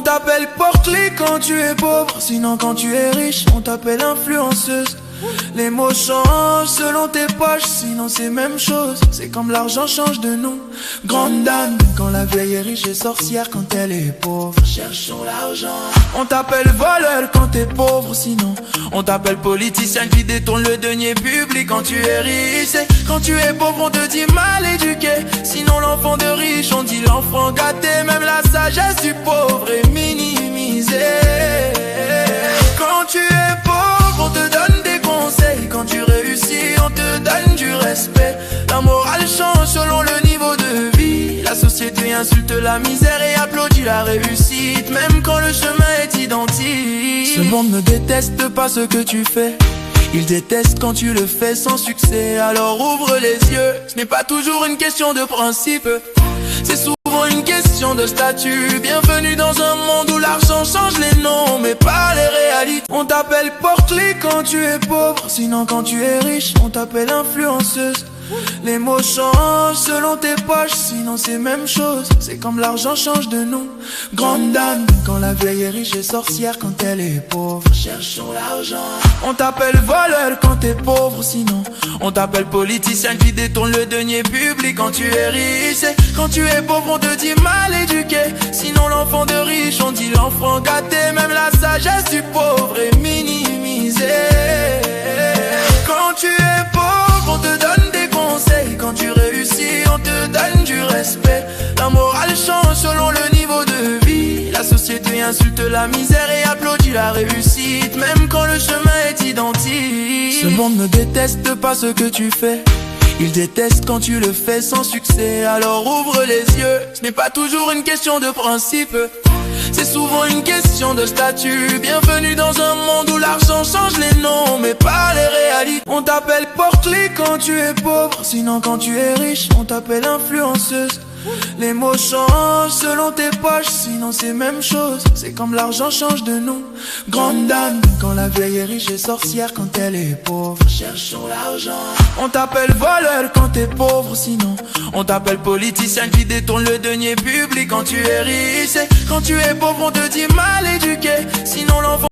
On t'appelle porte-clés quand tu es pauvre, sinon quand tu es riche, on t'appelle influenceuse. Les mots changent selon tes poches, sinon c'est même chose. C'est comme l'argent change de nom. Grande dame quand la vieille est riche et sorcière quand elle est pauvre. Cherchons l'argent. On t'appelle voleur quand t'es pauvre, sinon on t'appelle politicien qui détourne le denier public quand tu es riche. Et quand tu es pauvre on te dit mal éduqué, sinon l'enfant de riche on dit l'enfant gâté. Même la sagesse du pauvre est minimisée. Quand tu es pauvre on te donne des conseils, quand tu réussis on te donne du respect. La morale change selon le niveau de vie. La société insulte la misère et applaudit la réussite, même quand le chemin est identique. Ce monde ne déteste pas ce que tu fais, il déteste quand tu le fais sans succès. Alors ouvre les yeux, ce n'est pas toujours une question de principe, c'est souvent une question de statut. Bienvenue dans un monde où l'argent change les noms mais pas les réalités. On t'appelle porte-clés quand tu es pauvre, sinon quand tu es riche on t'appelle influenceuse. Les mots changent selon tes poches, sinon c'est même chose. C'est comme l'argent change de nom. Grande dame quand la vieille est riche et sorcière quand elle est pauvre. Cherchons l'argent. On t'appelle voleur quand t'es pauvre, sinon on t'appelle politicien qui détourne le denier public quand tu es riche. Et quand tu es pauvre on te dit mal éduqué, sinon l'enfant de riche on dit l'enfant gâté. Même la sagesse du pauvre est minimisée. Quand tu es pauvre on te donne des conseils, quand tu réussis on te donne du respect. La morale change selon le niveau de vie. La société insulte la misère et applaudit la réussite, même quand le chemin est identique. Ce monde ne déteste pas ce que tu fais, il déteste quand tu le fais sans succès. Alors ouvre les yeux, ce n'est pas toujours une question de principe, c'est souvent une question de statut. Bienvenue dans un monde où l'argent change les noms mais pas les réalités. On t'appelle porte-clés quand tu es pauvre, sinon quand tu es riche on t'appelle influenceuse. Les mots changent selon tes poches, sinon c'est même chose. C'est comme l'argent change de nom. Grande dame quand la vieille est riche et sorcière quand elle est pauvre. Cherchons l'argent. On t'appelle voleur quand t'es pauvre, sinon on t'appelle politicien qui détourne le denier public quand tu es riche. Et quand tu es pauvre on te dit mal éduqué, sinon l'enfant